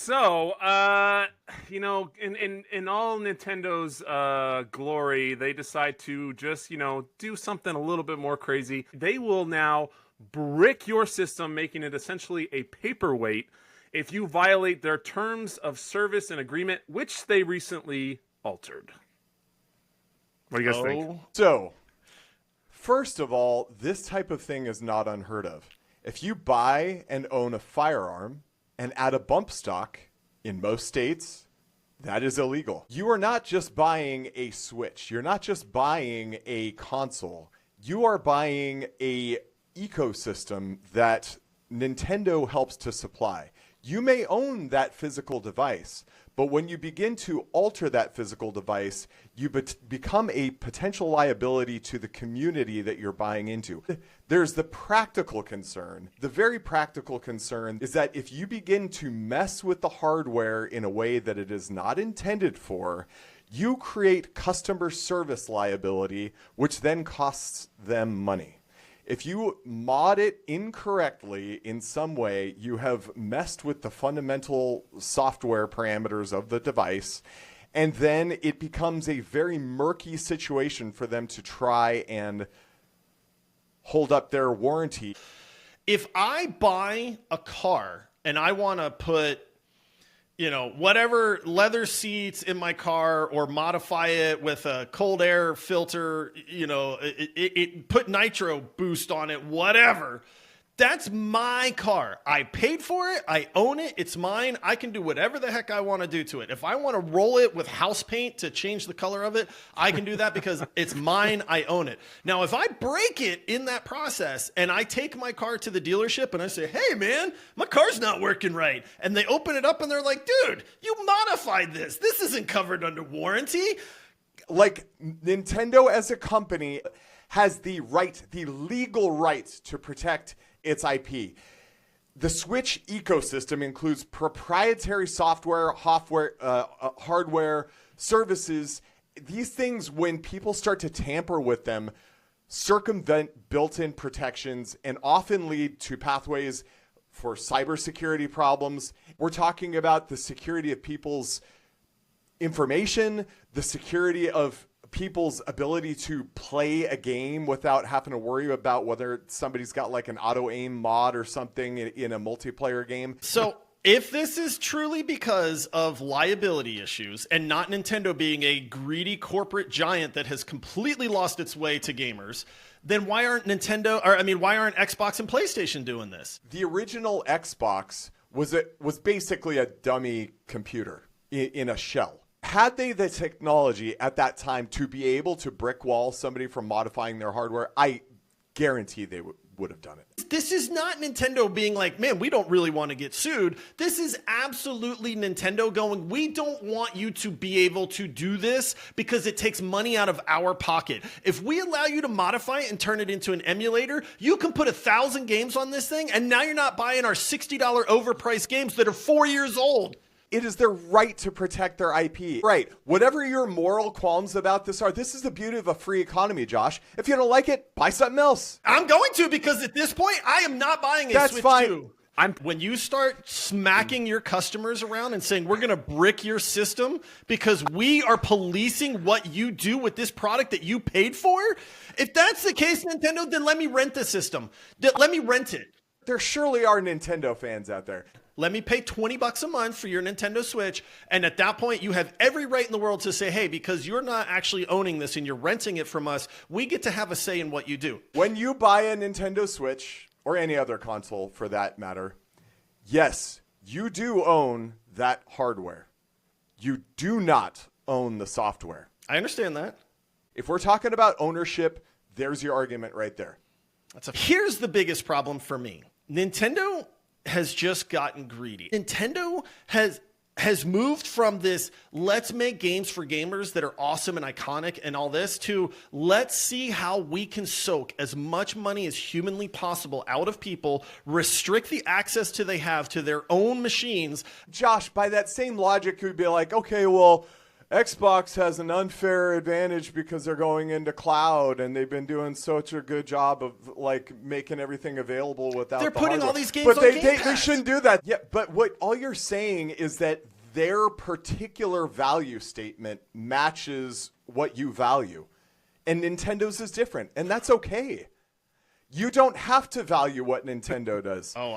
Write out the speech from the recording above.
So, in all Nintendo's glory, they decide to just, do something a little bit more crazy. They will now brick your system, making it essentially a paperweight if you violate their terms of service and agreement, which they recently altered. What do you guys think? So, first of all, this type of thing is not unheard of. If you buy and own a firearm and add a bump stock, in most states, that is illegal. You are not just buying a Switch. You're not just buying a console. You are buying a ecosystem that Nintendo helps to supply. You may own that physical device, but when you begin to alter that physical device, you become a potential liability to the community that you're buying into. There's the practical concern. The very practical concern is that if you begin to mess with the hardware in a way that it is not intended for, you create customer service liability, which then costs them money. If you mod it incorrectly in some way, you have messed with the fundamental software parameters of the device, and then it becomes a very murky situation for them to try and hold up their warranty. If I buy a car and I want to put whatever leather seats in my car or modify it with a cold air filter, it put nitro boost on it, whatever. That's my car. I paid for it. I own it. It's mine. I can do whatever the heck I want to do to it. If I want to roll it with house paint to change the color of it, I can do that because it's mine. I own it. Now, if I break it in that process and I take my car to the dealership and I say, hey, man, my car's not working right. And they open it up and they're like, dude, you modified this. This isn't covered under warranty. Like, Nintendo as a company has the legal right to protect its IP. The Switch ecosystem includes proprietary software, hardware, services. These things, when people start to tamper with them, circumvent built-in protections and often lead to pathways for cybersecurity problems. We're talking about the security of people's information, the security of people's ability to play a game without having to worry about whether somebody's got like an auto aim mod or something in a multiplayer game. So if this is truly because of liability issues and not Nintendo being a greedy corporate giant that has completely lost its way to gamers, then why aren't Xbox and PlayStation doing this? The original Xbox was basically a dummy computer in a shell. Had they the technology at that time to be able to brick wall somebody from modifying their hardware, I guarantee they would have done it. This is not Nintendo being like, man, we don't really want to get sued. This is absolutely Nintendo going, we don't want you to be able to do this because it takes money out of our pocket. If we allow you to modify it and turn it into an emulator, you can put 1,000 games on this thing, and now you're not buying our $60 overpriced games that are 4 years old. It is their right to protect their IP. Right. Whatever your moral qualms about this are, this is the beauty of a free economy, Josh. If you don't like it, buy something else. I'm going to, because at this point, I am not buying a Switch 2. When you start smacking your customers around and saying, we're going to brick your system because we are policing what you do with this product that you paid for, if that's the case, Nintendo, then let me rent the system. Let me rent it. There surely are Nintendo fans out there. Let me pay $20 a month for your Nintendo Switch. And at that point, you have every right in the world to say, hey, because you're not actually owning this and you're renting it from us, we get to have a say in what you do. When you buy a Nintendo Switch, or any other console for that matter, yes, you do own that hardware. You do not own the software. I understand that. If we're talking about ownership, there's your argument right there. Here's the biggest problem for me. Nintendo has just gotten greedy. Nintendo has moved from this let's make games for gamers that are awesome and iconic and all this to let's see how we can soak as much money as humanly possible out of people, restrict the access they have to their own machines. Josh, by that same logic, you'd be like, okay, well, Xbox has an unfair advantage because they're going into cloud and they've been doing such a good job of like making everything available without They're the putting hardware. all these games but on they, Game they Pass. shouldn't do that. Yeah, but what all you're saying is that their particular value statement matches what you value. And Nintendo's is different, and that's okay. You don't have to value what Nintendo does. Oh,